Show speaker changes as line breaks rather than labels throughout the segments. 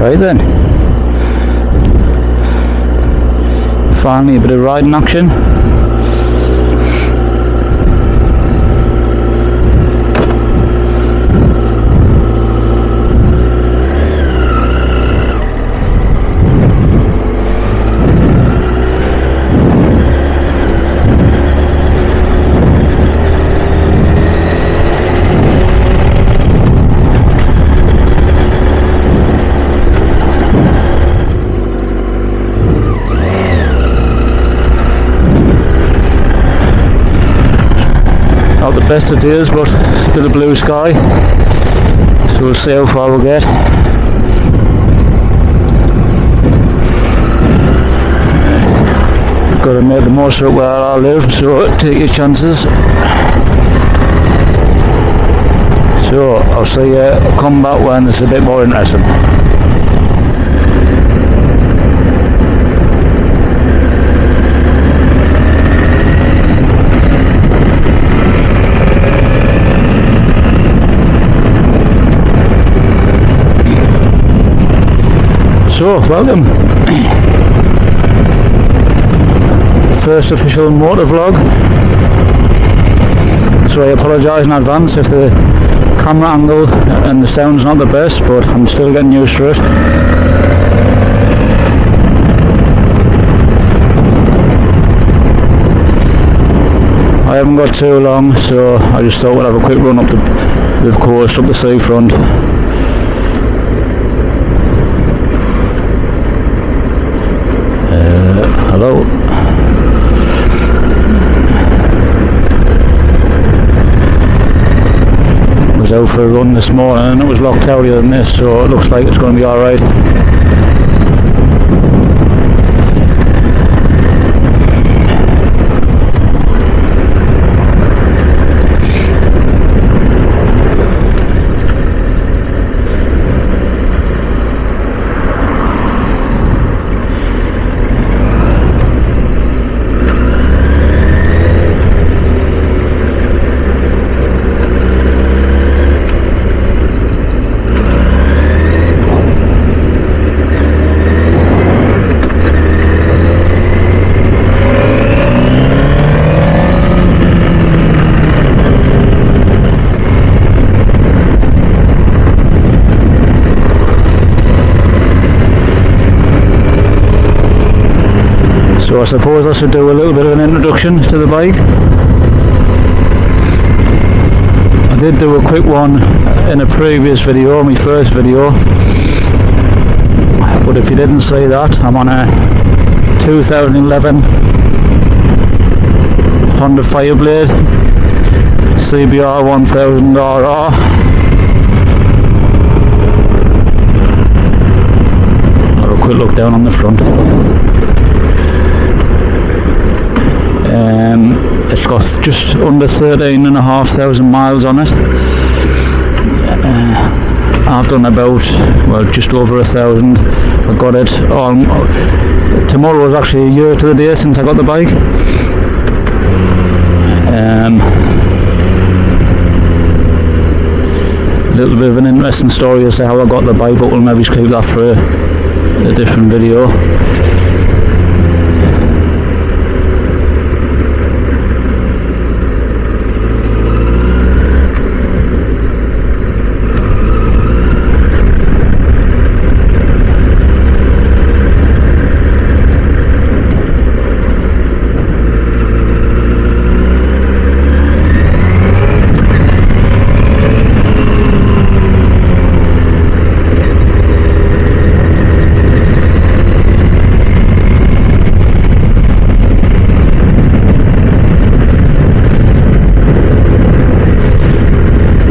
Right then. Finally a bit of riding action. Not the best of days, but a bit of blue sky, so we'll see how far we'll get. Got to make the most of it where I live, so take your chances. So I'll see you come back when it's a bit more interesting. So, welcome. First official Motovlog. So I apologise in advance if the camera angle and the sound's not the best, but I'm still getting used to it. I haven't got too long, so I just thought we'd have a quick run up the coast, up the seafront. Hello. Was out for a run this morning and it was locked earlier than this, so it looks like it's going to be alright. So I suppose I should do a little bit of an introduction to the bike. I did do a quick one in a previous video, my first video, but if you didn't see that, I'm on a 2011 Honda Fireblade CBR1000RR. Have a quick look down on the front. It's got just under 13,500 miles on it. I've done about, well, just over 1,000. I got it on, tomorrow was actually a year to the day since I got the bike. A little bit of an interesting story as to how I got the bike, but we'll maybe keep that for a different video.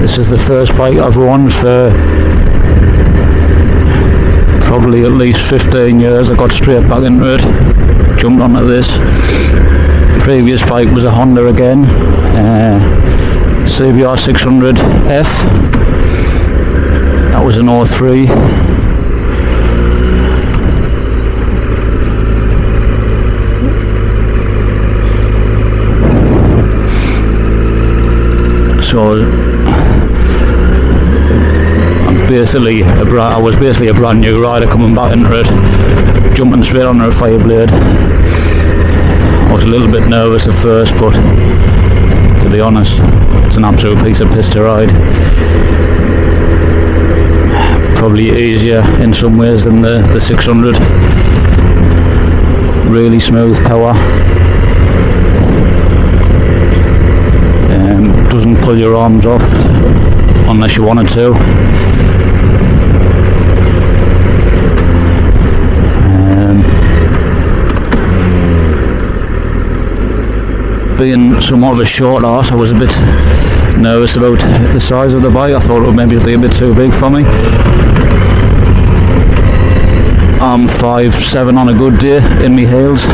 This is the first bike I've owned for probably at least 15 years. I got straight back into it, jumped onto this. Previous bike was a Honda again, CBR1000RR. That was an 03. So I'm basically a brand new rider coming back into it, jumping straight onto a Fireblade. I was a little bit nervous at first, but to be honest, it's an absolute piece of piss to ride. Probably easier in some ways than the 600. Really smooth power. Doesn't pull your arms off unless you wanted to. Being somewhat of a short arse, I was a bit nervous about the size of the bike. I thought it would maybe be a bit too big for me. I'm 5'7" on a good day in my heels.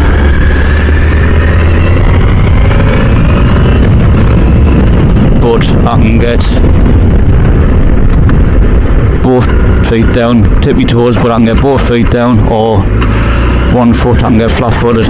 But I can get both feet down, tip my toes, but I can get both feet down, or 1 foot, I can get flat footed.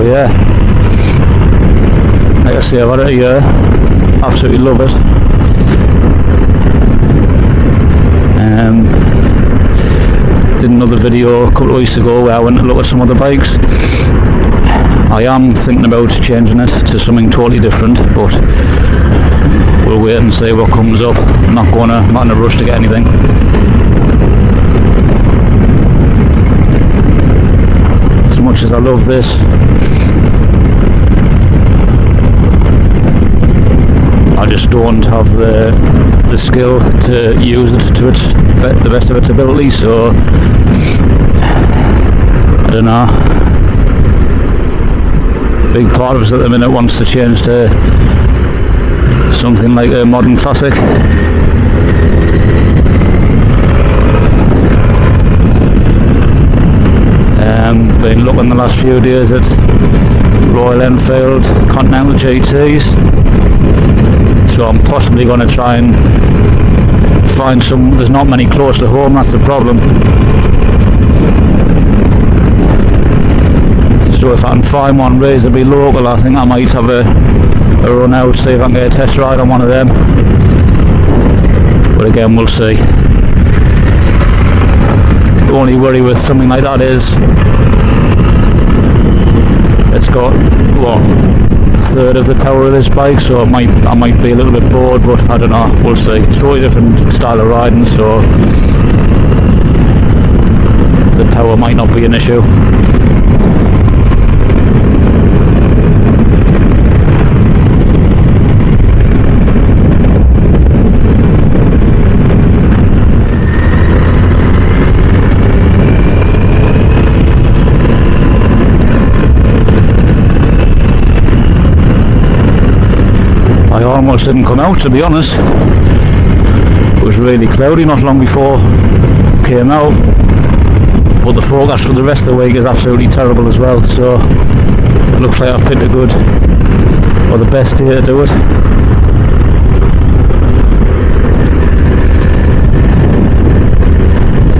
Yeah, like I say, I've had it a year, absolutely love it. Did another video a couple of weeks ago where I went to look at some other bikes. I am thinking about changing it to something totally different, but we'll wait and see what comes up. I'm not in a rush to get anything. As much as I love this, I just don't have the skill to use it to the best of its ability, so I don't know. Big part of us at the minute wants to change to something like a modern classic. Been looking the last few days at Royal Enfield Continental GTs. So I'm possibly going to try and find some. There's not many close to home, that's the problem. So if I can find one reasonably local, I think I might have a run out, see if I can get a test ride on one of them. But again, we'll see. The only worry with something like that is it's got, what, third of the power of this bike, so I might be a little bit bored, but I don't know, we'll see. It's a totally different style of riding, so the power might not be an issue. I almost didn't come out, to be honest. It was really cloudy not long before I came out, but the forecast for the rest of the week is absolutely terrible as well, so it looks like I've picked a good, or the best day to do it.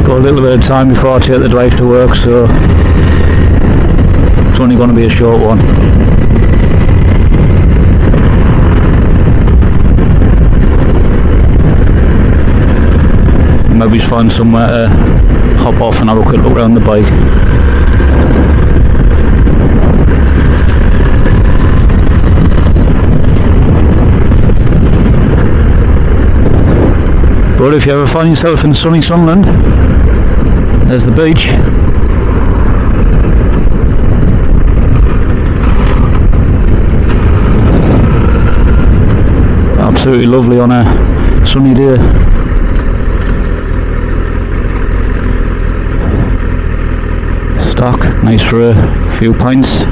Got a little bit of time before I take the drive to work, so it's only going to be a short one. Maybe find somewhere to hop off and have a quick look around the bike. But if you ever find yourself in sunny Sunderland, there's the beach. Absolutely lovely on a sunny day. Stock, nice for a few pints.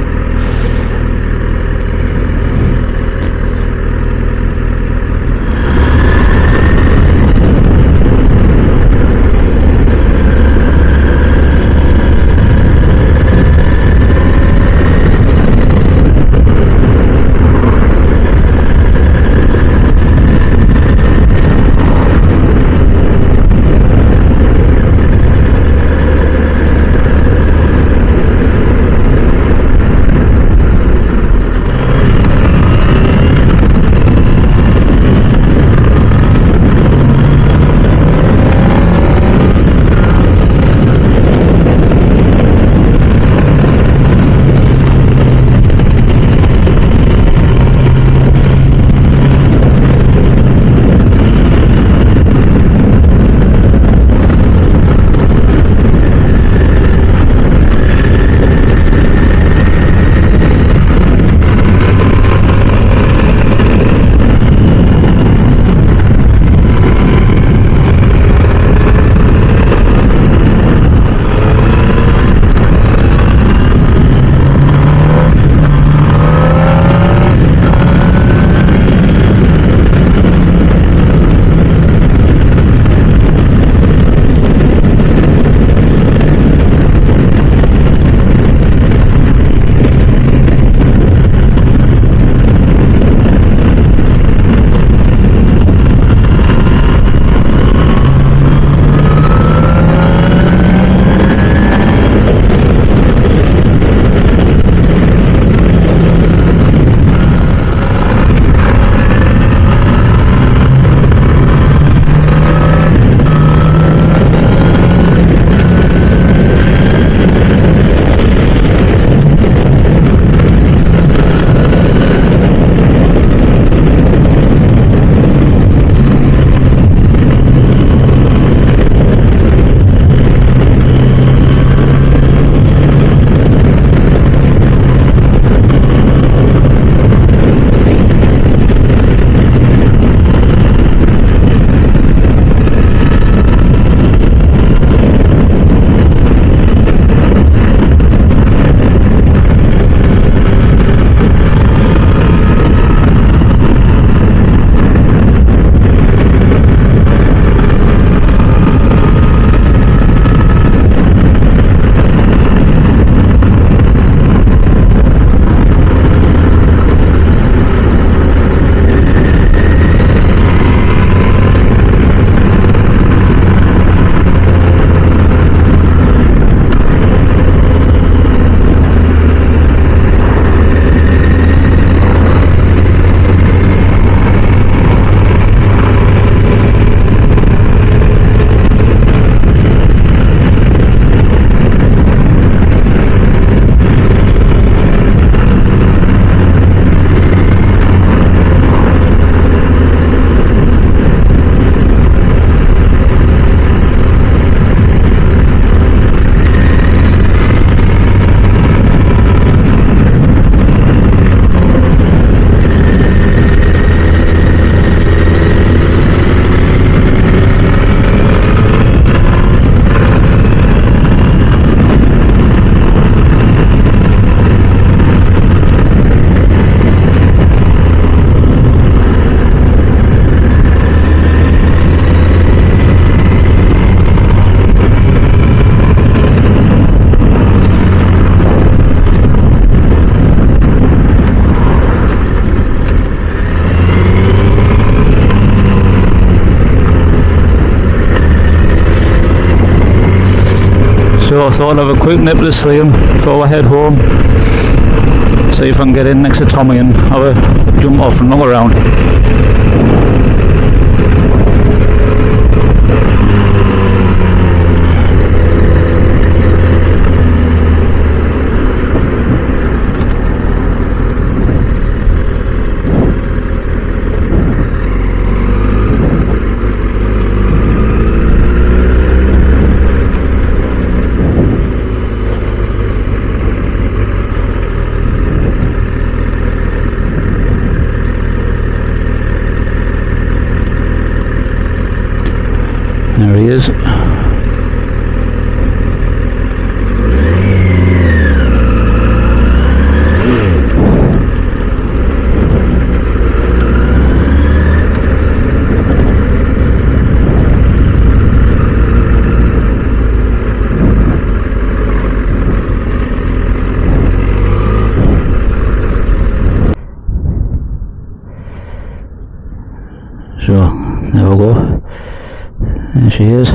So I thought I'd have a quick nip to see him before I head home. See if I can get in next to Tommy and have a jump off and look around. There he is. So, there we go. There she is.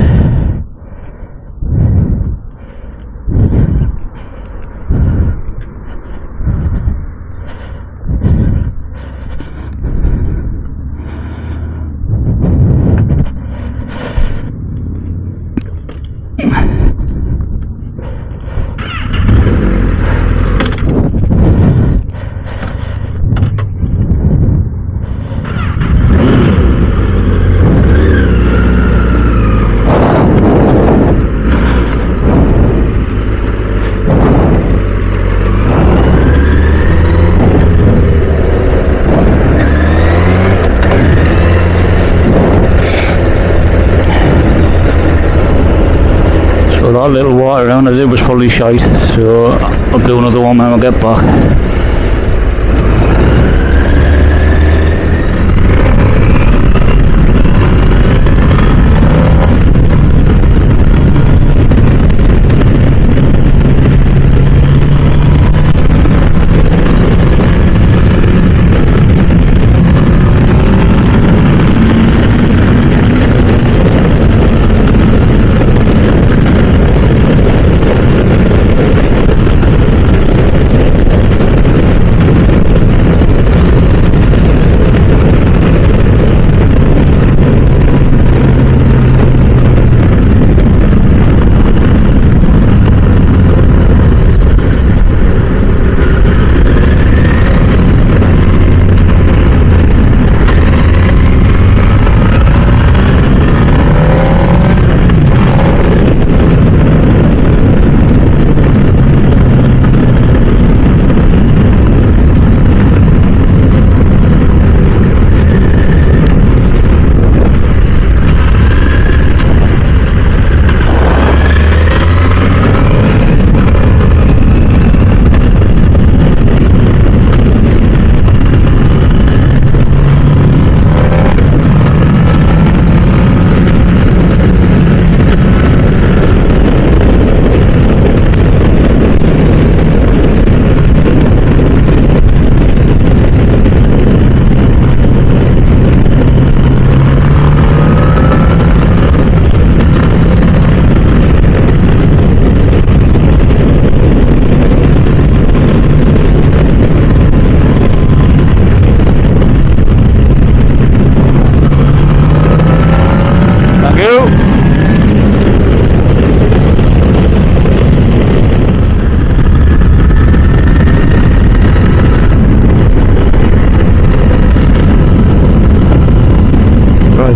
That little water around it was probably shite, so I'll do another one when I get back.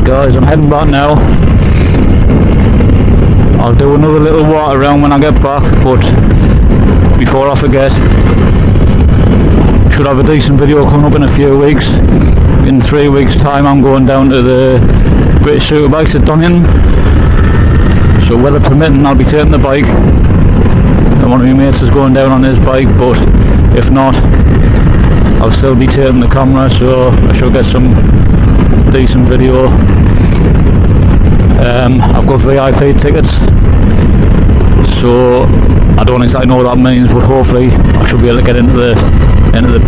Guys, I'm heading back now. I'll do another little water round when I get back, but before I forget, should have a decent video coming up in a few weeks. In 3 weeks time I'm going down to the British Superbikes at Donington, so weather permitting I'll be taking the bike, and one of my mates is going down on his bike, but if not I'll still be taking the camera, so I should get some decent video. I've got VIP tickets, so I don't exactly know what that means, but hopefully I should be able to get into the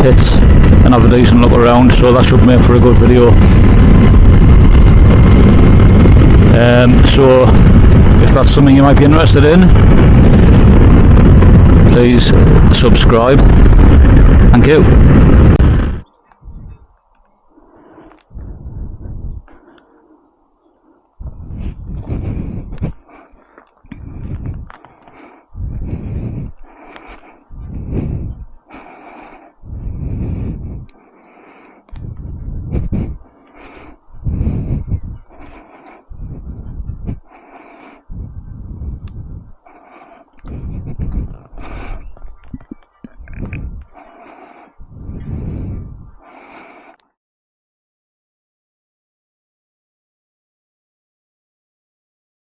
pits and have a decent look around, so that should make for a good video. So if that's something you might be interested in, please subscribe. Thank you.